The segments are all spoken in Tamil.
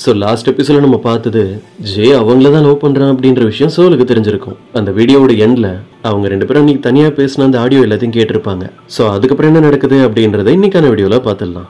ஸோ லாஸ்ட் எபிசோட நம்ம பார்த்தது ஜே அவங்கள தான் லவ் பண்ணுறான் அப்படின்ற விஷயம் சோலுக்கு தெரிஞ்சிருக்கும். அந்த வீடியோவோட எண்டில் அவங்க ரெண்டு பேரும் இன்னைக்கு தனியாக பேசின அந்த ஆடியோ எல்லாத்தையும் கேட்டிருப்பாங்க. ஸோ அதுக்கப்புறம் என்ன நடக்குது அப்படின்றத இன்னைக்கான வீடியோவில் பார்த்துடலாம்.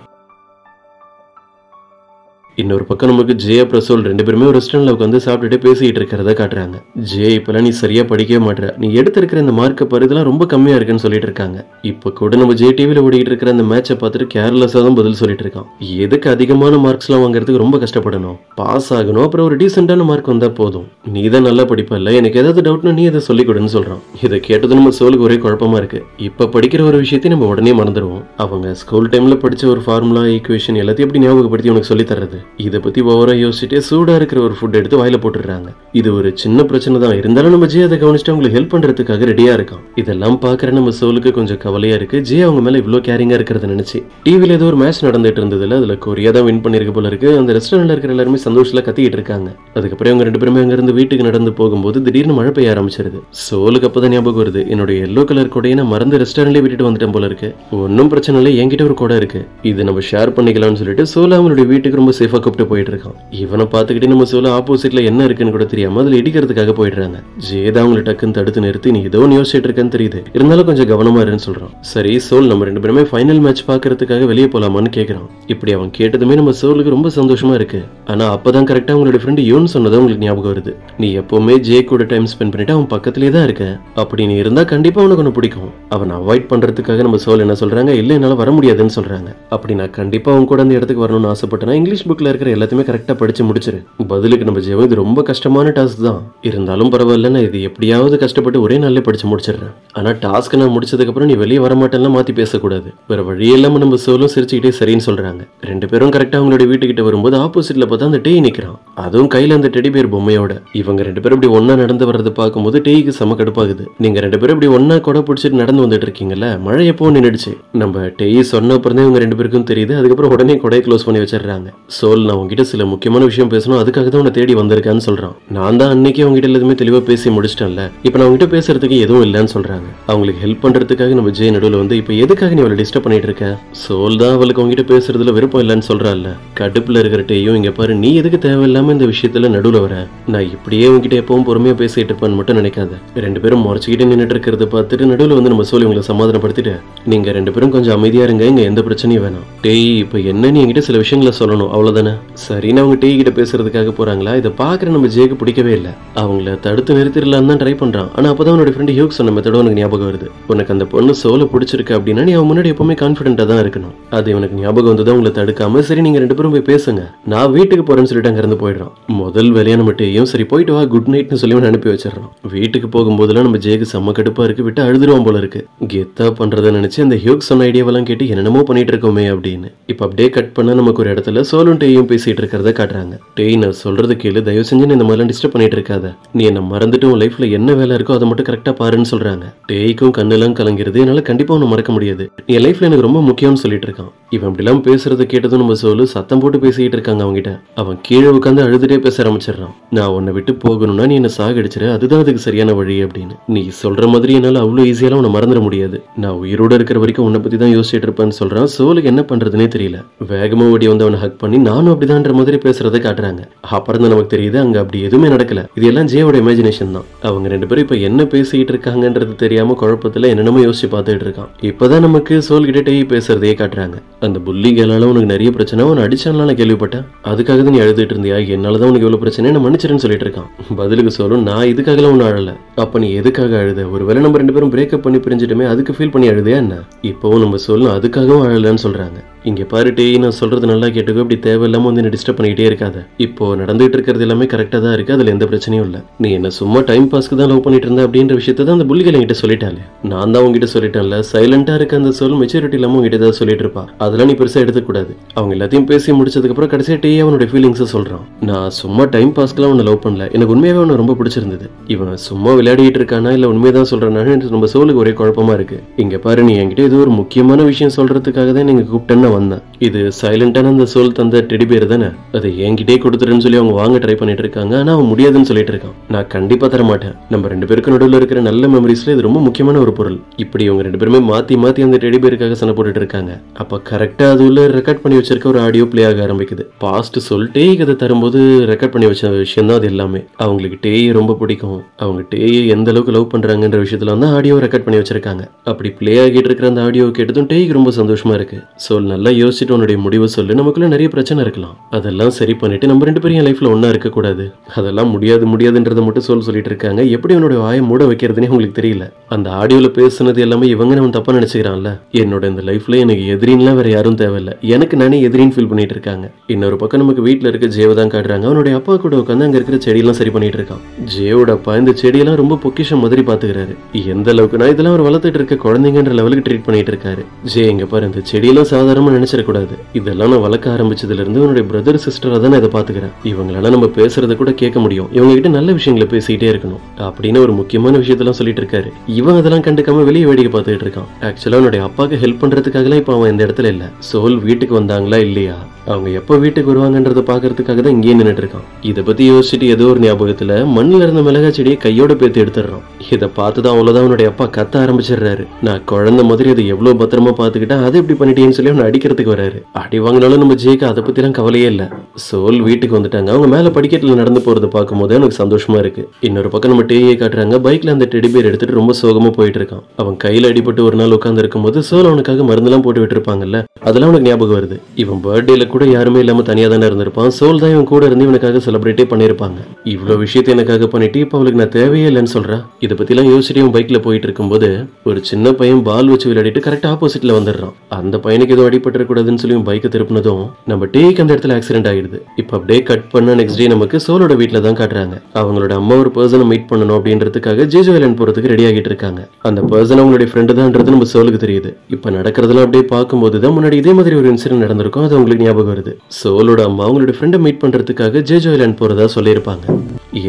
இன்னொரு பக்கம் நமக்கு ஜே அப்புறம் சோல் ரெண்டு பேருமே ஒரு ரெஸ்டாரண்ட்ல உட்காந்து சாப்பிட்டுட்டு பேசிட்டு இருக்கிறத காட்டுறாங்க. ஜே இப்பெல்லாம் நீ சரியா படிக்கவே மாட்டேற, நீ எடுத்திருக்கிற இந்த மார்க்கை பாரு இதெல்லாம் ரொம்ப கம்மியா இருக்குன்னு சொல்லிட்டு இருக்காங்க. இப்போ கூட நம்ம ஜே டிவில ஓடிட்டு இருக்கிற அந்த மேட்சை பார்த்துட்டு கேர்லெஸ்ஸா தான் பதில் சொல்லிட்டு இருக்கான். எதுக்கு அதிகமான மார்க்ஸ் எல்லாம் வாங்குறதுக்கு ரொம்ப கஷ்டப்படணும், பாஸ் ஆகணும், அப்புறம் ஒரு டீசென்டான மார்க் வந்தா போதும், நீ தான் நல்லா படிப்ப இல்ல, எனக்கு ஏதாவது டவுட்னா நீ அதை சொல்லிக் கொடுன்னு சொல்றான். இதை கேட்டது நம்ம சோலுக்கு ஒரே குழப்பமா இருக்கு. இப்ப படிக்கிற ஒரு விஷயத்தையும் நம்ம உடனே மறந்துடுவோம். அவங்க ஸ்கூல் டைம்ல படிச்ச ஒரு ஃபார்முலா ஈக்குவேஷன் எல்லாத்தையும் எப்படி ஞாபகப்படுத்தி உனக்கு சொல்லி தர்றது, இதை பத்தி ஓவரா யோசிச்சுட்டு சூடா இருக்கிற ஒரு ஃபுட் எடுத்து வாயில போட்டுறாங்க. இது ஒரு சின்ன பிரச்சனை தான், இருந்தாலும் நம்ம ஜே அதை கவனிச்சுட்டு அவங்களுக்கு ஹெல்ப் பண்றதுக்காக ரெடியா இருக்கான். இதெல்லாம் பாக்குற நம்ம சோலுக்கு கொஞ்சம் கவலையா இருக்கு. ஜே அவங்க மேல இவ்வளவு கேரிங்கா இருக்கிறத நினைச்சு டிவில ஏதோ ஒரு மேட்ச் நடந்துட்டு இருந்ததுல அதுல கொரியா தான் வின் பண்ணிருக்க போல இருக்கு. அந்த ரெஸ்டாரண்ட்ல இருக்கிற எல்லாருமே சந்தோஷத்துல கத்திக்கிட்டு இருக்காங்க. அதுக்கப்புறம் அவங்க ரெண்டு பேருமே அங்க இருந்து வீட்டுக்கு நடந்து போகும்போது திடீர்னு மழை பெய்ய ஆரம்பிச்சிருது. சோலுக்கு அப்பதான் ஞாபகம் வருது, என்னுடைய எல்லோ கலர் கொடையை நான் மறந்து ரெஸ்டாரண்ட்லயே விட்டுட்டு வந்துட்டேன் போல இருக்கு. ஒன்னும் பிரச்சனை இல்லை, என்கிட்ட ஒரு கொடை இருக்கு, இது நம்ம ஷேர் பண்ணிக்கலாம்னு சொல்லிட்டு சோலு அவங்களுடைய வீட்டுக்கு ரொம்ப சேஃபா கூப்பிட்டு போயிட்டு இருக்கான். இவனை பார்த்துக்கிட்டே நம்ம சோலு ஆப்போசிட்ல என்ன இருக்குன்னு கூட தெரியாம அதுல இடிக்கிறதுக்காக போயிடுறாங்க. ஜேதா அவங்களை டக்குன்னு தடுத்து நிறுத்தி நீ ஏதோ யோசிச்சுட்டு இருக்கேன்னு தெரியுது, இருந்தாலும் கொஞ்சம் கவனமா இருன்னு சொல்றான். சரி சோல், நம்ம ரெண்டு பேருமே ஃபைனல் மேட்ச் பாக்குறதுக்காக வெளியே போலாமான்னு கேட்கிறான். இப்படி அவன் கேட்டதுமே நம்ம சோலுக்கு ரொம்ப சந்தோஷமா இருக்கு. ஆனா அப்பதான் கரெக்டா அவங்களோட ஃப்ரெண்ட் யோன் சொன்னது உங்களுக்கு ஞாபகம் வருது. நீ எப்பவுமே ஜே கூட டைம் ஸ்பெண்ட் பண்ணிட்டு அவன் பக்கத்திலே தான் இருக்க, அப்படி நீ இருந்தா கண்டிப்பா அவனுக்கு ஒன்று பிடிக்கும். அவன் அவாய்ட் பண்றதுக்காக நம்ம சோல் என்ன சொல்றாங்க, இல்ல என்னால வர முடியாதுன்னு சொல்றாங்க. அப்படி நான் கண்டிப்பா அவங்க கூட அந்த இடத்துக்கு வரணும்னு ஆசைப்பட்டேன்னா இங்கிலீஷ் புக்ல இருக்கிற எல்லாத்தையுமே கரெக்டா படிச்சு முடிச்சிரு. பதிலுக்கு நம்ம ஜெயம் இது ரொம்ப கஷ்டமான டாஸ்க் தான், இருந்தாலும் பரவாயில்ல, நான் இது எப்படியாவது கஷ்டப்பட்டு ஒரே நாள்ல படிச்சு முடிச்சிடுறேன். ஆனா டாஸ்க் நான் முடிச்சதுக்கு அப்புறம் நீ வெளியே வர மாட்டேன்னா மாத்தி பேசக்கூடாது. வேற வழி இல்லாம நம்ம சோலும் சிரிச்சுக்கிட்டே சரின்னு சொல்றாங்க. ரெண்டு பேரும் கரெக்டா அவங்களோட வீட்டுக்கிட்ட வரும்போது ஆப்போசிட்ல பார்த்தா அந்த டேய் நிக்கிறான், அதுவும் கையில அந்த டெடி பேர் பொம்மையோட. இவங்க ரெண்டு பேரும் இப்படி ஒன்னா நடந்து வர்றது பார்க்கும்போது டேய்க்கு செம கடுப்பாகுது. நீங்க ரெண்டு பேரும் இப்படி ஒன்னா கொடை பிடிச்சிட்டு நடந்து வந்துட்டு இருக்கீங்கல்ல, மழை எப்போ நின்றுடுச்சு. நம்ம டேய் சொன்ன அப்புறம் இவங்க ரெண்டு பேருக்கும் தெரியுது. அதுக்கப்புறம் உடனே கொடையை க்ளோஸ் பண்ணி வச்சிடுறாங்க. சோல், நான் உங்ககிட்ட சில முக்கியமான விஷயம் பேசணும், அதுக்காக தான் உன்னை தேடி வந்திருக்கான்னு சொல்றான். நான் தான் அன்னைக்கு அவங்ககிட்ட எல்லாமே தெளிவா பேசி முடிச்சிட்டேன்ல, இப்ப நான் உங்ககிட்ட பேசுறதுக்கு எதுவும் இல்லைன்னு சொல்றாங்க. அவங்களுக்கு ஹெல்ப் பண்றதுக்காக நம்ம ஜே நடுவில் வந்து இப்ப எதுக்காக நீ அவளை டிஸ்டர்ப் பண்ணிட்டு இருக்க, சோல் தான் அவளுக்கு அவங்ககிட்ட பேசுறதுல விருப்பம் இல்லைன்னு சொல்றாள்ல. கடுப்புல இருக்கிற டேயும் இங்க பாரு, நீ எதுக்கு தேவையில்லாம இந்த விஷயத்துல நடுவில் வர, நான் இப்படியே உங்ககிட்ட எப்பவும் பொறுமையா பேசிட்டு இருப்பேன்னு மட்டும் நினைக்காத. ரெண்டு பேரும் முறைச்சுக்கிட்டே நின்றுட்டு இருக்கிறத பார்த்துட்டு நடுவில் வந்து நம்ம சோல் இவங்களை சமாதானப்படுத்திட்டு நீங்க ரெண்டு பேரும் கொஞ்சம் அமைதியா இருங்க, இங்க எந்த பிரச்சனையும் வேணாம். டேய் இப்ப என்ன நீ என்கிட்ட சில விஷயங்களை சொல்லணும் அவ்வளவுதானே. சரின்னு அவங்க டேய் கிட்ட பேசுறதுக்காக போறாங்களா. இதை பாக்குற நம்ம ஜேக்கு பிடிக்கவே இல்லை. அவங்கள தடுத்து நிறுத்திடலான்னு தான் ட்ரை பண்றான். ஆனா அப்பதான் அவனோட ஃப்ரெண்ட் ஹியூக் சொன்ன மெத்தட உனக்கு ஞாபகம் வருது. உனக்கு அந்த பொண்ணு சோலை பிடிச்சிருக்கு அப்படின்னா நீ அவன் முன்னாடி எப்பவுமே கான்பிடென்டா தான் இருக்கணும். அது இவனுக்கு ஞாபகம் வந்ததான் உங்களை தடுக்காம சரி நீங்க ரெண்டு பேரும் போய் பேசுங்க, நான் வீட்டுக்கு போறேன்னு சொல்லிட்டு அங்க இருந்து போயிடுறான். முதல் வேலையா நம்ம டேயும் சரி போயிட்டு வா குட் நைட்னு சொல்லி அவன் அனுப்பி வச்சிடறான். வீட்டுக்கு போகும்போதெல்லாம் நம்ம ஜேக்கு செம்ம கடுப்பா இருக்கு, விட்டு அழுதுருவான் போல இருக்கு. கெத்தா பண்றதை நினைச்சு அந்த ஹியூக் சொன்ன ஐடியாவெல்லாம் கேட்டு என்னென்னமோ பண்ணிட்டு இருக்கோமே அப்படின்னு. இப்ப அப்படியே கட் பண்ண நமக்கு ஒரு இடத்துல சோலும் டேயும் பேசிட்டு இருக்கிறத காட்டுறாங்க. டேய் நான் சொல்றது கேளு, தயவு செஞ்சு இந்த மாதிரிலாம் டிஸ்டர்ப் பண்ணிட்டு இருக்காத, நீ என்ன மறந்துட்டு உன் லைஃப்ல என்ன வேலை இருக்கோ அதை மட்டும் கரெக்டா பாருன்னு சொல்றாங்க. டேய்க்கும் கண்ணெல்லாம் கலங்கிறது, என்னால கண்டிப்பா உன்னை மறக்க முடியாது, நீ லைஃப்ல எனக்கு ரொம்ப முக்கியம்னு சொல்லிட்டு இருக்கான். இவன் அப்படிலாம் பேசுறத கேட்டதும் நம்ம சோலு சத்தம் போட்டு பேசிட்டு இருக்காங்க அவங்ககிட்ட. அவன் கீழே உட்காந்து அழுதுட்டே பேச ஆரம்பிச்சிடறான். நான் உன்னை விட்டு போகணும்னா நீ என்ன சாகடிச்சிரு, அதுதான் அதுக்கு சரியான வழி அப்படின்னு. நீ சொல்ற மாதிரி என்னால அவ்வளவு ஈஸியால உன்னை மறந்துட முடியாது, நான் உயிரோட இருக்கிற வரைக்கும் உன்னை பத்தி தான் யோசிச்சுட்டு இருப்பேன்னு சொல்றான். சோலுக்கு என்ன பண்றதுன்னே தெரியல. வேகமா ஓடி வந்து அவனை ஹக் பண்ணி நானும் அப்படிதான்ற மாதிரி பேசுறதை காட்டுறாங்க. அப்புறம் தான் நமக்கு தெரியுது அங்க அப்படி எதுவுமே நடக்கல, இது எல்லாம் ஜேவோட இமேஜினேஷன் தான். அவங்க ரெண்டு பேரும் இப்ப என்ன பேசிட்டு இருக்காங்கன்றது தெரியாம குழப்பத்துல என்னென்னமோ யோசிச்சு பார்த்துட்டு இருக்கான். இப்பதான் நமக்கு சோல் கிட்ட டேய் பேசுறதே காட்டுறாங்க. அந்த புள்ளி கேளால உனக்கு நிறைய பிரச்சனை, உன்னை அடிச்சாலும் நான் கேள்விப்பட்டேன், அதுக்காக தான் நீ அழுதுட்டு இருந்தியா, என்னாலதான் உனக்கு எவ்வளவு பிரச்சனை, நான் மன்னிச்சிருன்னு சொல்லிட்டு இருக்கான். பதிலுக்கு சோலும் நான் இதுக்காக ஒன்னும் அழல, அப்ப நீ எதுக்காக அழுத, ஒருவேளை நம்ம ரெண்டு பேரும் பிரேக்கப் பண்ணி பிரிஞ்சிட்டுமே அதுக்கு ஃபீல் பண்ணி அழுதையா என்ன, இப்பவும் நம்ம சொல்லணும் அதுக்காகவும் அழலன்னு சொல்றாங்க. இங்க பாரு டேய், நான் சொல்றது நல்லா கேட்டுக்கோ, இப்படி தேவையில்லாம வந்து என்ன டிஸ்டர்ப் பண்ணிக்கிட்டே இருக்காத, இப்போ நடந்துட்டு இருக்கிறது எல்லாமே கரெக்டா தான் இருக்கு, அதுல எந்த பிரச்சனையும் இல்ல, நீ என்ன சும்மா டைம் பாஸ்க்கு தான் லவ் பண்ணிட்டு இருந்த அப்படின்ற விஷயத்த தான் அந்த புள்ளிகள் என்கிட்ட சொல்லிட்டாலே, நான் தான் உங்ககிட்ட சொல்லிட்டேன்ல. சைலண்டா இருக்க அந்த சொல் மெச்சூரிட்டி இல்லாம உங்ககிட்ட ஏதாவது சொல்லிட்டு இருப்பா, அதெல்லாம் நீ பெருசா எடுத்துக்க கூடாது. அவங்க எல்லாத்தையும் பேசி முடிச்சதுக்கு அப்புறம் கடைசியா டேய் அவனோட ஃபீலிங்ஸ் சொல்றான். நான் சும்மா டைம் பாஸ்க்குலாம் உன்னை லவ் பண்ணல, எனக்கு உண்மையாவே உன்னை ரொம்ப பிடிச்சிருந்தது, இவன் சும்மா விளையாடிட்டு இருக்கானா இல்ல உண்மையதான் சொல்றானு நம்ம சோலுக்கு ஒரே குழப்பமா இருக்கு. இங்க பாரு, நீ என்கிட்ட ஏதோ ஒரு முக்கியமான விஷயம் சொல்றதுக்காக தான் நீங்க கூப்பிட்டேன்னு நான் வந்தேன். இது சைலண்டான அந்த சோல் தந்த டெடி பேர் தானே, அதை என்கிட்டே கொடுத்துருன்னு சொல்லி அவங்க வாங்க ட்ரை பண்ணிட்டு இருக்காங்க. ஆனா அவன் முடியாதுன்னு சொல்லிட்டு இருக்கான். நான் கண்டிப்பா தர மாட்டேன். நம்ம 2 பேருக்கு நடுவில் இருக்கிற நல்ல மெமரிஸ்ல இது ரொம்ப முக்கியமான ஒரு பொருள். இப்படி இவங்க 2 பேருமே மாத்தி மாத்தி அந்த டெடி பேருக்காக சண்டை போட்டுட்டு இருக்காங்க. அப்ப கரெக்டா அது உள்ள ரெக்கார்ட் பண்ணி வச்சிருக்க ஒரு ஆடியோ பிளே ஆக ஆரம்பிக்குது. பாஸ்ட் சொல்லிட்டே இதை தரும்போது ரெக்கார்ட் பண்ணி வச்ச விஷயம் தான் அது எல்லாமே. அவங்களுக்கு டேயை ரொம்ப பிடிக்கும், அவங்க டேயை எந்த அளவுக்கு லவ் பண்றாங்கன்ற விஷயத்துல வந்து ஆடியோ ரெக்கார்ட் பண்ணி வச்சிருக்காங்க. அப்படி பிளே ஆகிட்டு இருக்கிற அந்த ஆடியோ கேட்டதும் டேய்க்கு ரொம்ப சந்தோஷமா இருக்கு. சோல் நல்லா யோசிச்சுட்டு உன்னுடைய முடிவை சொல்லு, நமக்குள்ள நிறைய பிரச்சனை இருக்கலாம், அதெல்லாம் சரி பண்ணிட்டு நம்ம 2 பேரும் என் லைஃப்ல ஒன்னா இருக்க கூடாது. அதெல்லாம் முடியாதுன்றதை மட்டும் சொல்லிட்டு இருக்காங்க. எப்படி அவனுடைய வாயை மூட வைக்கிறதுனே உங்களுக்கு தெரியல. அந்த ஆடியோல பேசுனது எல்லாமே இவங்க நம்ம தப்பா நினைச்சுக்கிறான்ல. என்னோட இந்த லைஃப்ல எனக்கு எதிரின்லாம் வேற யாரும் தேவையில்லை, எனக்கு நானே எதிரின்னு ஃபீல் பண்ணிட்டு இருக்காங்க. இன்னொரு பக்கம் நமக்கு வீட்டுல இருக்க ஜேவை தான் காட்டுறாங்க. அவனுடைய அப்பா கூட உட்காந்து அங்க இருக்கிற செடியெல்லாம் சரி பண்ணிட்டு இருக்கான். ஜேவோட அப்பா இந்த செடியெல்லாம் ரொம்ப பொக்கிஷம் மாதிரி பாத்துக்கிறாரு. எந்த அளவுக்கு நான் இதெல்லாம் அவர் வளர்த்துட்டு இருக்க குழந்தைங்கன்ற லெவலுக்கு ட்ரீட் பண்ணிட்டு இருக்காரு. ஜே இங்க பாரு, இந்த செடியெல்லாம் சாதாரணமா நினைச்சிடக்கூடாது. இதெல்லாம் நான் வளர்க்க ஆரம்பிச்சதுல இருந்து உன்னுடைய பிரதர் சிஸ்டரா தான் இதை பாத்துக்கிறேன். இவங்களெல்லாம் நம்ம பேசுறத கூட கேட்க முடியும், இவங்க கிட்ட நல்ல விஷயங்களை பேசிக்கிட்டே இருக்கணும் அப்படின்னு ஒரு முக்கியமான விஷயத்தெல்லாம் சொல்லிட்டு இருக்காரு. இவன் அதெல்லாம் கண்டுக்காம வெளியே வேடிக்கை பார்த்துட்டு இருக்கான். ஆக்சுவலா அவனுடைய அப்பாவுக்கு ஹெல்ப் பண்றதுக்காகலாம் இப்ப அவன் இந்த இடத்துல இல்ல. சோல் வீட்டுக்கு வந்தாங்களா இல்லையா, அவங்க எப்ப வீட்டுக்கு வருவாங்கன்றத பாக்குறதுக்காக தான் இங்கே நின்னுட்டு இருக்கான். இதை பத்தி யோசிச்சுட்டு ஏதோ ஒரு ஞாபகத்துல மண்ணில இருந்த மிளகா செடியை கையோட பேத்து எடுத்துடுறான். இதை பார்த்துதான் அவ்வளவுதான் அவனுடைய அப்பா கத்த ஆரம்பிச்சிடுறாரு. நான் குழந்தை மாதிரி அதை எவ்வளவு பத்திரமா பாத்துக்கிட்டா அதை இப்படி பண்ணிட்டேன்னு சொல்லி அவனை அடிக்கிறதுக்கு வராரு. அடி வாங்கினாலும் நம்ம ஜேக்கு அதை பத்தி எல்லாம் கவலையே இல்ல. சோல் வீட்டுக்கு வந்துட்டாங்க. அவங்க மேல படிக்கட்டுல நடந்து போறதை பார்க்கும் போது எனக்கு சந்தோஷமா இருக்கு. இன்னொரு பக்கம் நம்ம டேயை காட்டுறாங்க. பைக்ல அந்த டெடி பேர் எடுத்துட்டு ரொம்ப சோகமா போயிட்டு இருக்கான். அவன் கையில அடிபட்டு ஒரு நாள் உட்கார்ந்து இருக்கும் போது சோல் அவனுக்காக மருந்தெல்லாம் போட்டு விட்டு இருப்பாங்கல்ல, அதெல்லாம் அவனுக்கு ஞாபகம் வருது. இவன் பர்த்டேல கூட யாருமே இல்லாம தனியா தானே இருந்திருப்பான். சோல் தான் இவன் கூட இருந்து இவனுக்காக செலிப்ரேட்டே பண்ணிருப்பாங்க. இவ்வளவு விஷயத்தை எனக்காக பண்ணிட்டு இப்ப அவளுக்கு நான் தேவையே இல்லைன்னு சொல்றேன். இதை பத்தி எல்லாம் யோசிச்சுட்டு இவன் பைக்ல போயிட்டு இருக்கும்போது ஒரு சின்ன பையன் பால் வச்சு விளையாடிட்டு கரெக்டா ஆப்போசிட்ல வந்துடுறான். அந்த பையனுக்கு எதுவும் அடிபட்டு கூடாதுன்னு சொல்லி பைக்கை திருப்பினதும் நம்ம டேக்கு அந்த இடத்துல ஆக்சிடென்ட் ஆயிடுது. இப்ப அப்படியே கட் பண்ண நெக்ஸ்ட் டே நமக்கு சோலோட வீட்டுல தான் காட்டுறாங்க. அவங்களோட அம்மா ஒரு பர்சனை மீட் பண்ணணும் அப்படின்றதுக்காக ஜேஜோ ஐலாண்ட் போறதுக்கு ரெடி ஆகிட்டு இருக்காங்க. அந்த பர்சன் அவங்களுடைய ஃப்ரெண்டு தான்ன்றது நம்ம சோலுக்கு தெரியுது. இப்ப நடக்கிறதெல்லாம் அப்படியே பார்க்கும்போது தான் முன்னாடி இதே மாதிரி ஒரு இன்சிடென்ட் நடந்திருக்கும், அது அவங்களுக்கு ஞாபகம் வருது. சோலோட அம்மா அவங்களோட ஃப்ரெண்டை மீட் பண்றதுக்காக ஜேஜோ ஐலாண்ட் போறதா சொல்லியிருப்பாங்க.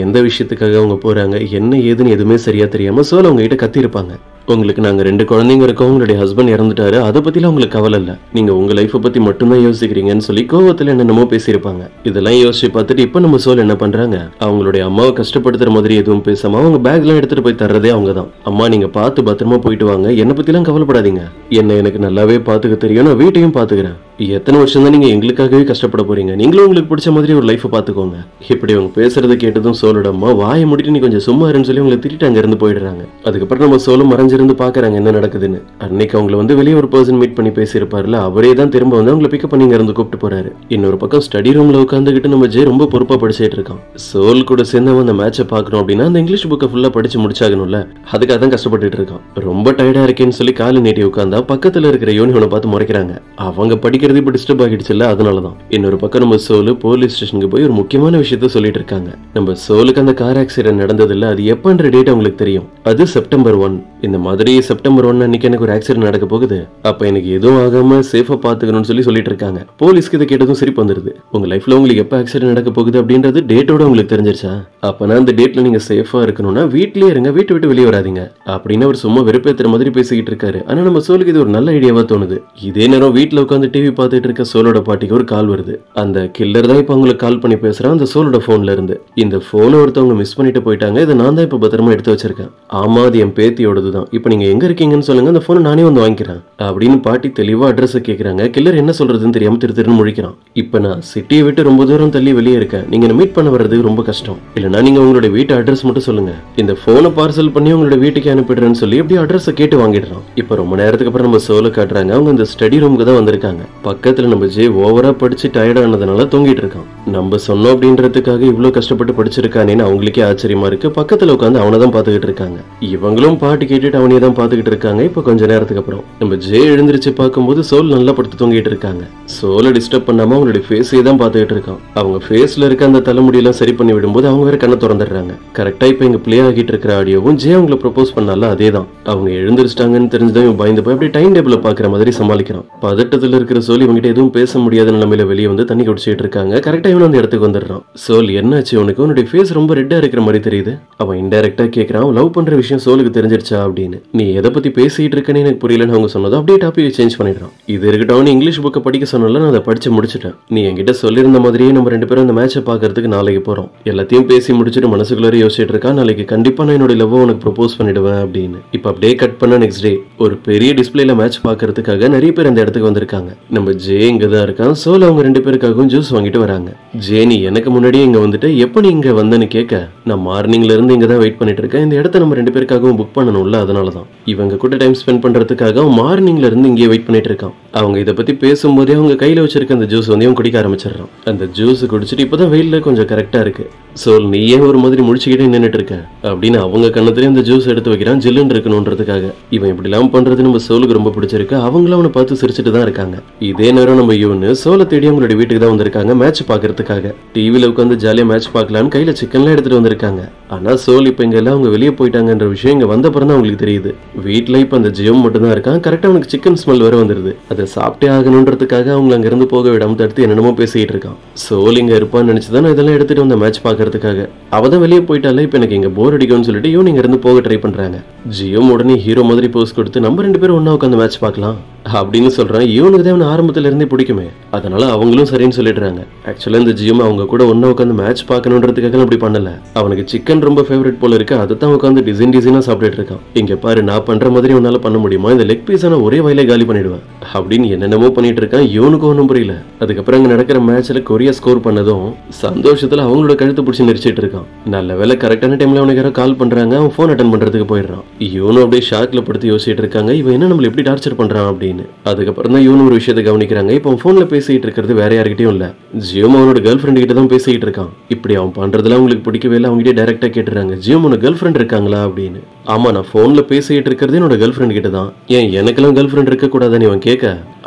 எந்த விஷயத்துக்காக அவங்க போறாங்க என்ன ஏதுன்னு எதுவுமே சரியா தெரியாம சோல் அவங்க கிட்ட கத்தி இருப்பாங்க. உங்களுக்கு நாங்க 2 குழந்தைங்க இருக்கோம், உங்களுடைய ஹஸ்பண்ட் இறந்துட்டாரு, அதை பத்திலாம் உங்களுக்கு கவலை இல்ல, நீங்க உங்க லைஃபை பத்தி மட்டும்தான் யோசிக்கிறீங்கன்னு சொல்லி கோவத்துல என்னென்னமோ பேசியிருப்பாங்க. இதெல்லாம் யோசிச்சு பார்த்துட்டு இப்ப நம்ம சோல் என்ன பண்றாங்க, அவங்களுடைய அம்மாவை கஷ்டப்படுத்துற மாதிரி எதுவும் பேசாம அவங்க பேக் எல்லாம் எடுத்துட்டு போய் தர்றதே அவங்க தான். அம்மா நீங்க பார்த்து பத்திரமா போயிட்டு வாங்க, என்னை பத்தி எல்லாம் கவலைப்படாதீங்க, என்ன எனக்கு நல்லாவே பாத்துக்க தெரியும், நான் வீட்டையும் பாத்துக்கிறேன், எத்தனை வருஷம் தான் நீங்க எங்களுக்காகவே கஷ்டப்பட போறீங்க, நீங்களும் உங்களுக்கு பிடிச்ச மாதிரி ஒரு லைஃபை பாத்துக்கோங்க. இப்படி அவங்க பேசுறதை கேட்டதும் சோலோட அம்மா வாயை முடிட்டு நீ கொஞ்சம் சும்மா இருன்னு சொல்லி அவங்களை திட்டிட்டு அங்க இருந்து போயிடுறாங்க. அதுக்கப்புறம் நம்ம சோலும் மறைஞ்சிருந்து பாக்குறாங்க என்ன நடக்குதுன்னு. அன்னைக்கு அவங்களை வந்து வெளியே ஒரு பர்சன் மீட் பண்ணி பேசியிருப்பாருல, அவரே தான் திரும்ப வந்து அவங்களை பிக்கப் பண்ணி இங்க இருந்து கூப்பிட்டு போறாரு. இன்னொரு பக்கம் ஸ்டடி ரூம்ல உட்காந்துக்கிட்டு நம்ம ஜே ரொம்ப பொறுப்பா படிச்சுட்டு இருக்கான். சோல் கூட சேர்ந்து அவன் அந்த மேட்சை பாக்கணும் அப்படின்னா அந்த இங்கிலீஷ் புக்கை ஃபுல்லா படிச்சு முடிச்சாகணும்ல, அதுக்காக தான் கஷ்டப்பட்டுட்டு இருக்கான். ரொம்ப டயர்டா இருக்கேன்னு சொல்லி காலை நீட்டி உட்காந்தா பக்கத்துல இருக்கிற யோனியோனை பார்த்து முறைக்கிறாங்க. அவங்க படிக்கிறது இப்ப டிஸ்டர்ப் ஆகிடுச்சுல்ல, அதனாலதான். இன்னொரு பக்கம் நம்ம சோலு போலீஸ் ஸ்டேஷனுக்கு போய் ஒரு முக்கியமான விஷயத்த சொல்லிட்டு இருக்காங்க. நம்ம சோலுக்கு அந்த கார் ஆக்சிடென்ட் நடந்தது இல்ல, அது எப்பன்ற டேட் அவங்களுக்கு தெரியும். அது செப்டம்பர் 1. இந்த மாதிரி செப்டம்பர் 1 அன்னைக்கு எனக்கு ஒரு ஆக்சிடென்ட் நடக்க போகுது, அப்ப எனக்கு எதுவும் ஆகாம சேஃபா பாத்துக்கணும்னு சொல்லிட்டு இருக்காங்க. போலீஸ்க்கு இதை கேட்டதும் சிரிப்பு வந்துருது. உங்க லைஃப்ல உங்களுக்கு எப்ப ஆக்சிடென்ட் நடக்க போகுது அப்படின்றது டேட்டோட உங்களுக்கு தெரிஞ்சிருச்சா, அப்பனா அந்த டேட்ல நீங்க சேஃபா இருக்கணும்னா வீட்லயே இருங்க, வீட்டை விட்டு வெளியே வராதீங்க அப்படின்னு அவர் சும்மா வெறுப்பேத்துற மாதிரி பேசிக்கிட்டு இருக்காரு. ஆனா நம்ம சோலுக்கு இது ஒரு நல்ல ஐடியாவா தோணுது. இதே நேரம் வீட்டுல உட்காந்து டிவி பார்த்துட்டு இருக்க சோலோட பாட்டிக்கு ஒரு கால் வருது. அந்த கில்லர் தான் இப்ப அவங்களுக்கு கால் பண்ணி பேசுறான் அந்த சோலோட போன்ல இருந்து. இந்த போனை ஒருத்தவங்க மிஸ் பண்ணிட்டு போயிட்டாங்க, இதை நான் தான் இப்ப பத்திரமா எடுத்து வச்சிருக்கேன். ஆமா அது என் பேத்தியோடது தான், இப்ப நீங்க எங்க இருக்கீங்கன்னு சொல்லுங்க, அந்த போனை நானே வந்து வாங்கிக்கிறேன் அப்படின்னு பாட்டி தெளிவா அட்ரஸ் கேக்குறாங்க. கில்லர் என்ன சொல்றதுன்னு தெரியாம திரு முழிக்கிறான். இப்ப நான் சிட்டியை விட்டு ரொம்ப தூரம் தள்ளி வெளியே இருக்கேன், நீங்க மீட் பண்ண வர்றது ரொம்ப கஷ்டம், இல்லனா நீங்க உங்களுடைய வீட்டு அட்ரஸ் மட்டும் சொல்லுங்க, இந்த போனை பார்சல் பண்ணி உங்களுடைய வீட்டுக்கு அனுப்பிடுறேன்னு சொல்லி அப்படியே அட்ரஸ் கேட்டு வாங்கிடுறான். இப்ப ரொம்ப நேரத்துக்கு அப்புறம் நம்ம சோலை காட்டுறாங்க. அவங்க இந்த ஸ்டடி ரூமுக்கு தான் வந்திருக்காங்க. பக்கத்துல நம்ம ஜே ஓவரா படிச்சு டயர்ட் ஆனதுனால தூங்கிட்டு இருக்கான். நம்ம சொன்னோம் அப்படின்றதுக்காக இவ்வளவு கஷ்டப்பட்டு படிச்சிருக்கானேன்னு அவங்களுக்கே ஆச்சரியமா இருக்கு. பக்கத்துல உட்காந்து அவனை தான் பாத்துக்கிட்டு இருக்காங்க. இவங்களும் பாட்டு கேட்டுட்டு அவனையே தான் பாத்துக்கிட்டு இருக்காங்க. இப்ப கொஞ்ச நேரத்துக்கு அப்புறம் நம்ம ஜே எழுந்திருச்சு பார்க்கும்போது சோல் நல்லா படுத்து தூங்கிட்டு இருக்காங்க. சோலை டிஸ்டர்ப் பண்ணாம அவங்களுடைய ஃபேஸே தான் பாத்துக்கிட்டு இருக்கான். அவங்க ஃபேஸ்ல இருக்க அந்த தலைமுடியெல்லாம் சரி பண்ணி விடும்போது அவங்க வேற கண்ணை திறந்துடுறாங்க. கரெக்டா இப்ப இங்க பிளே ஆகிட்டு இருக்கிற ஆடியோவும் ஜே அவங்களை ப்ரொபோஸ் பண்ணால அதே தான். அவங்க எழுந்திருச்சிட்டாங்கன்னு தெரிஞ்சதும் பயந்து போய் அப்படியே டைம் டேபிள பாக்குற மாதிரி சமாளிக்கிறான். பதட்டத்துல இருக்கிற சோல் இவங்கிட்ட எதுவும் பேச முடியாத நிலைமையில வெளியே வந்து தண்ணி குடிச்சிட்டு இருக்காங்க. கரெக்டா ஜேவன் அந்த இடத்துக்கு வந்துடுறான். சோல் என்னாச்சு உனக்கு, உன்னுடைய ஃபேஸ் ரொம்ப ரெட்டா இருக்கிற மாதிரி தெரியுது. அவன் இன்டைரக்டா கேட்கறான், லவ் பண்ற விஷயம் சோலுக்கு தெரிஞ்சிருச்சா அப்படின்னு. நீ எதை பத்தி பேசிட்டு இருக்கேன்னு எனக்கு புரியலன்னு அவங்க சொன்னதும் அப்படியே டாபிக் சேஞ்ச் பண்ணிடுறான். இது இருக்கட்டும், நீ இங்கிலீஷ் புக்கை படிக்க சொன்னால நான் அதை படிச்சு முடிச்சிட்டேன். நீ என்கிட்ட சொல்லியிருந்த மாதிரியே நம்ம 2 பேரும் அந்த மேட்சை பாக்குறதுக்கு நாளைக்கு போறோம். எல்லாத்தையும் பேசி முடிச்சுட்டு மனசுக்குள்ளே யோசிச்சுட்டு இருக்கா, நாளைக்கு கண்டிப்பா நான் என்னோட லவ் உனக்கு ப்ரொபோஸ் பண்ணிடுவேன் அப்படின்னு. இப்ப அப்படியே கட் பண்ண நெக்ஸ்ட் டே ஒரு பெரிய டிஸ்பிளேல மேட்ச் பாக்குறதுக்காக நிறைய பேர் அந்த இடத்துக்கு வந்திருக்காங்க. நம்ம ஜே இங்கதான் இருக்கான். சோல் அவங்க 2 பேருக்காகவும் ஜூஸ் வாங்கிட்டு வராங்க. ஜே நீ எனக்கு முன்னாடியே இங்க வந்துட்டு எப்ப நீ இங்க வந்தன்னு கேட்க, நான் மார்னிங்ல இருந்து இங்க தான் வெயிட் பண்ணிட்டு இருக்கேன். இந்த இடத்த நம்ம 2 பேருக்காகவும் புக் பண்ணணும்ல, அதனாலதான். இவங்க கூட டைம் ஸ்பெண்ட் பண்றதுக்காக அவன் மார்னிங்ல இருந்து இங்கே வெயிட் பண்ணிட்டு இருக்கான். அவங்க இதை பத்தி பேசும்போதே அவங்க கையில வச்சிருக்க அந்த ஜூஸ் வந்து அவன் குடிக்க ஆரம்பிச்சிடறான். அந்த ஜூஸ் குடிச்சிட்டு இப்பதான் வெயில்ல கொஞ்சம் கரெக்டா இருக்கு. சோல் நீ ஏன் ஒரு மாதிரி முடிச்சுக்கிட்டே நின்னுட்டு இருக்க அப்படின்னு அவங்க கண்ணத்திலே அந்த ஜூஸ் எடுத்து வைக்கிறான், ஜில்லுன்னு இருக்கணும்ன்றதுக்காக. இவன் இப்படி எல்லாம் பண்றது நம்ம சோலுக்கு ரொம்ப பிடிச்சிருக்கு. அவங்களும் அவனை பார்த்து சிரிச்சுட்டு தான் இருக்காங்க. இதே நேரம் நம்ம யூன்னு சோலை தேடி அவங்களோட வீட்டுக்கு தான் வந்திருக்காங்க மேட்ச் பாக்குறதுக்காக. டிவில உட்காந்து ஜாலியா மேட்ச் பார்க்கலான்னு கையில சிக்கன்லாம் எடுத்துட்டு வந்திருக்காங்க. ஆனா சோல் இப்ப இங்க எல்லாம் அவங்க வெளியே போயிட்டாங்கன்ற விஷயம் இங்க வந்த பிறகு தான் அவங்களுக்கு தெரியுது. வீட்டுல இப்ப அந்த ஜியோ மட்டும் தான் இருக்கான். கரெக்டா அவனுக்கு சிக்கன் ஸ்மெல் வர வந்துருது. அதை சாப்பிட்டே ஆகணும்ன்றதுக்காக அவங்க அங்க இருந்து போக விடாம தடுத்து என்னென்னமோ பேசிட்டு இருக்கான். சோல் இங்க இருப்பான்னு நினைச்சுதான் இதெல்லாம் எடுத்துட்டு வந்த மேட்ச் பாக்குறதுக்காக. அவதான் வெளியே போயிட்டால, இப்ப எனக்கு இங்க போர் அடிக்கும்னு சொல்லிட்டு இவன் இங்க இருந்து போக ட்ரை பண்றாங்க. ஜியோ உடனே ஹீரோ மாதிரி போஸ் கொடுத்து நம்ம 2 பேரும் ஒன்னா உட்காந்து மேட்ச் பார்க்கலாம் அப்படின்னு சொல்றான். இவனுக்கு தான் ஆரம்பத்துல இருந்தே பிடிக்குமே, அதனால அவங்களும் சரின்னு சொல்லிடுறாங்க. ஆக்சுவலா இந்த ஜியோ அவங்க கூட ஒன்னா உட்காந்து மேட்ச் பார்க்கணுன்றதுக்காக அப்படி பண்ணல. அவனுக்கு சிக்கன் ரொம்ப ஃபேவரட் போல இருக்கு. அதை தான் உட்காந்து டிசைனா சாப்பிட்டுட்டு இருக்கான். இங்க பாரு, நான் பண்ற மாதிரி உன்னால பண்ண முடியுமா, இந்த லெக் பீஸ் ஒரே வயலே காலி பண்ணிடுவேன் அப்படின்னு என்னென்னமோ பண்ணிட்டு இருக்கான். இவனுக்கு ஒன்றும் புரியல. அதுக்கப்புறம் அங்க நடக்கிற மேட்ச்ல கொரியா ஸ்கோர் பண்ணதும் சந்தோஷத்துல அவங்களோட கழுத்து பிடிச்சி நெரிச்சிட்டு இருக்கான். நல்ல வேலை கரெக்டான டைம்ல அவனுக்கு யாரோ கால் பண்றாங்க. அவன் போன் அட்டன் பண்றதுக்கு போயிடுறான். இவனும் அப்படியே ஷாக்ல படுத்து யோசிச்சுட்டு இருக்காங்க, இவன் என்ன நம்மள எப்படி டார்ச்சர் பண்றான் அப்படின்னு. அதுக்கப்புறம் தான் இவனு ஒரு விஷயத்தை கவனிக்கிறாங்க. இப்போ போன்ல பேசிட்டு இருக்கிறது வேற யார்கிட்டயும் இல்ல, ஜியோம் அவனோட கேர்ள் ஃப்ரெண்ட் கிட்ட தான் பேசிட்டு இருக்கான். இப்படி அவன் பண்றதுல அவங்களுக்கு பிடிக்கவே இல்லை. அவங்க கிட்ட டைரக்டா கேட்டுறாங்க, ஜியோம் உனக்கு கேர்ள் ஃப்ரெண்ட் இருக்காங்களா அப்படின்னு. ஆமா, நான் போன்ல பேசிட்டு இருக்கிறது என்னோட கேர்ள் ஃப்ரெண்ட் கிட்ட தான். ஏன் எனக்கெல்லாம் கேர்ள் ஃப்ரெண்ட் இருக்க கூடாதுன்னு இவன் கேட்க,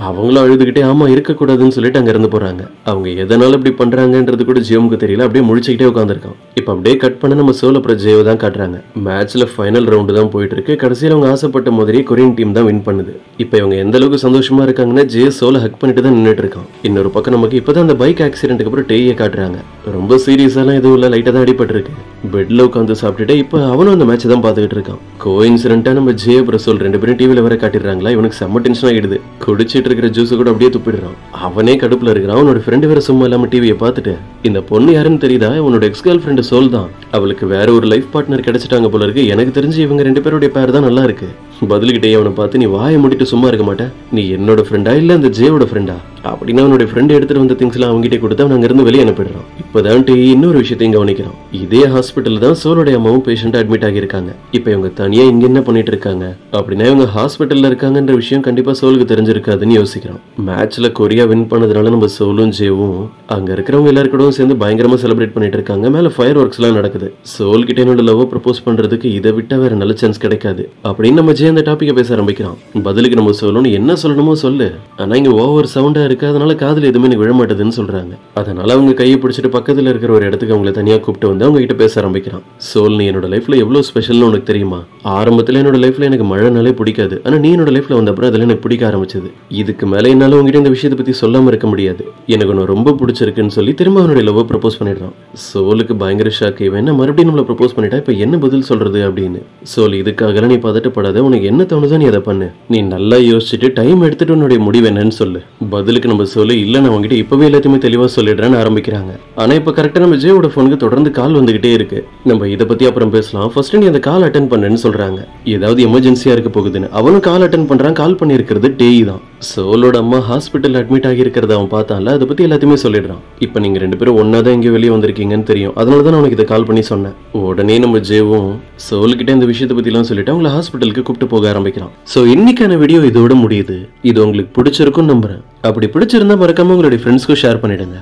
அவங்களும் அழுதுகிட்டே ஆமா இருக்க கூடாதுன்னு சொல்லிட்டு அங்க இருந்து போறாங்க. அவங்க எதனால இப்படி பண்றாங்கன்றது கூட ஜியோமுக்கு தெரியல. அப்படியே முடிச்சுக்கிட்டே உட்காந்துருக்கான். இப்ப அப்படியே கட் பண்ண நம்ம சோல் அப்புறம் ஜியோ தான் காட்டுறாங்க. மேட்ச்ல ஃபைனல் ரவுண்டு தான் போயிட்டு இருக்கு. கடைசியில் அவங்க ஆசைப்பட்ட மாதிரியே கொரியன் டீம் தான் வின் பண்ணுது. இப்ப இவங்க எந்த அளவுக்கு சந்தோஷமா இருக்காங்கன்னா ஜே சோலை ஹக் பண்ணிட்டு தான் நின்னுட்டு இருக்கான். இன்னொரு பக்கம் நமக்கு இப்பதான் அந்த பைக் ஆக்சிடென்ட்க்கு அப்புறம் டேயை காட்டுறாங்க. ரொம்ப சீரியஸாலாம் எதுவும் இல்ல, லைட்டா தான் அடிபட்டு இருக்கு. பெட்ல உட்காந்து சாப்பிட்டுட்டு இப்ப அவனும் அந்த மேட்ச் தான் பாத்துக்கிட்டு இருக்கான். கோஇன்சிடென்ட்டா நம்ம ஜே அப்புறம் சோல் 2 பேரும் டிவில வர காட்டிடுறாங்களா. இவனுக்கு செம்ம டென்ஷன் ஆயிடுது. குடிச்சிட்டு இருக்கிற ஜூஸ் கூட அப்படியே துப்பிடுறான். அவனே கடுப்புல இருக்கிறான். அவனோட ஃப்ரெண்டு வேற சும்மா இல்லாம டிவியை பார்த்துட்டு, இந்த பொண்ணு யாருன்னு தெரியுதா, உன்னோட எக்ஸ் கேர்ள் ஃப்ரெண்டு சோல் தான். அவளுக்கு வேற ஒரு லைஃப் பார்ட்னர் கிடைச்சிட்டாங்க போல இருக்கு. எனக்கு தெரிஞ்சு இவங்க 2 பேருடைய பேர் தான் நல்லா இருக்கு. பதிலுக்கிட்டே அவனை பார்த்து, நீ வாயை மூடிட்டு சும்மா இருக்க மாட்டேன், நீ என்னோட ஃப்ரெண்டா இல்ல அந்த ஜேவோட ஃப்ரெண்டா அப்படின்னு அவனோட ஃப்ரெண்ட் எடுத்துட்டு வந்த திங்ஸ் எல்லாம் அவங்ககிட்ட கொடுத்து அவன் அங்கிருந்து வெளியே அனுப்பிடுறான். இப்பதான் இன்னொரு விஷயத்தையும் கவனிக்கிறான். இதே ஹாஸ்பிட்டல் தான் சோலோடைய அம்மாவும் பேஷண்ட் அட்மிட் ஆகியிருக்காங்க. இப்ப இவங்க தனியா இங்க என்ன பண்ணிட்டு இருக்காங்க அப்படின்னா, இவங்க ஹாஸ்பிட்டல்ல இருக்காங்கன்ற விஷயம் கண்டிப்பா சோலுக்கு தெரிஞ்சிருக்காதுன்னு யோசிக்கிறான். மேட்ச்ல கொரியா வின் பண்ணதுனால நம்ம சோலும் ஜேவும் அங்க இருக்கிறவங்க எல்லாருக்கூடவும் சேர்ந்து பயங்கரமா செலிப்ரேட் பண்ணிட்டு இருக்காங்க. மேல ஃபயர் ஒர்க்ஸ் எல்லாம் நடக்குது. சோல் கிட்ட என்னோட லவ் ப்ரப்போஸ் பண்றதுக்கு இதை விட்டா வேற நல்ல சான்ஸ் கிடைக்காது அப்படின்னு நம்ம ஜே அந்த டாபிக்கை பேச ஆரம்பிக்கிறான். பதிலுக்கு நம்ம சொல்லணும், என்ன சொல்லணுமோ சொல்லு, ஆனா இங்க ஓவர் சவுண்டா இருக்கு, அதனால காதுல எதுவுமே எனக்கு விழமாட்டதுன்னு சொல்றாங்க. அதனால அவங்க கையை பிடிச்சிட்டு பக்கத்துல இருக்கிற ஒரு இடத்துக்கு அவங்களை தனியா கூப்பிட்டு வந்து அவங்க கிட்ட பேச ஆரம்பிக்கிறான். சோல், நீ என்னோட லைஃப்ல எவ்வளவு ஸ்பெஷல்னு உனக்கு தெரியுமா? ஆரம்பத்துல என்னோட லைஃப்ல எனக்கு மழைனாலே பிடிக்காது, ஆனா நீ என்னோட லைஃப்ல வந்த அப்புறம் அதெல்லாம் எனக்கு பிடிக்க ஆரம்பிச்சது. இதுக்கு மேல என்னால உங்ககிட்ட இந்த விஷயத்தை பத்தி சொல்லாம இருக்க முடியாது. எனக்கு உன்னை ரொம்ப பிடிச்சிருக்குன்னு சொல்லி திரும்ப அவனுடைய லவ் ப்ரப்போஸ் பண்ணிடுறான். சோலுக்கு பயங்கர ஷாக். இவன் என்ன மறுபடியும் நம்மள ப்ரப்போஸ் பண்ணிட்டா, இப்ப என்ன பதில் சொல்றது அப்படின்னு. சோல், இதுக்காக நீ பதட்டப்படாத, உனக்கு என்ன தோணுதோ நீ அதை பண்ணு. நீ நல்லா யோசிச்சுட்டு டைம் எடுத்துட்டு உன்னுடைய முடிவு என்னன்னு சொல்லு. பதிலுக்கு நம்ம சொல்லு, இல்ல நான் உங்ககிட்ட இப்பவே எல்லாத்தையுமே தெளிவா சொல்லிடுறேன்னு ஆரம்பிக்கிறாங்க. ஆனா இப்ப கரெக்டா நம்ம ஜேவோட போனுக்கு தொடர்ந்து கால் வந்துகிட்டே இருக்கு. நம்ம இதை பத்தி அப்புறம் பேசலாம், ஃபர்ஸ்ட் நீ அந்த கால் அட்டென்ட் பண்ணுன்னு சொல்றாங்க. ஏதாவது எமர்ஜென்சியா இருக்க போகுதுன்னு. அவனும் கால் அட்டென்ட் பண்றான். கால் பண்ணிருக்கிறது டேய் தான். சோலோட அம்மா ஹாஸ்பிட்டல் அட்மிட் ஆகி இருக்கிறத அவன் பார்த்தான்ல, அதை பத்தி எல்லாத்தையுமே சொல்லிடுறான். இப்ப நீங்க 2 பேரும் ஒன்னாதான் இங்க வெளியே வந்திருக்கீங்கன்னு தெரியும், அதனாலதான் உனக்கு இதை கால் பண்ணி சொன்னேன். உடனே நம்ம ஜேவும் சோல் கிட்ட இந்த விஷயத்தை பத்தி எல்லாம் சொல்லிட்டு அவங்களை ஹாஸ்பிட்டலுக்கு கூப்பிட்டு போக ஆரம்பிக்கிறான். சோ இன்னைக்கான வீடியோ இதோட முடியுது. இது உங்களுக்கு பிடிச்சிருக்கும் நம்புறேன். அப்படி பிடிச்சிருந்தா மறக்காம உங்களுடைய ஃப்ரெண்ட்ஸ்க்கும் ஷேர் பண்ணிடுங்க.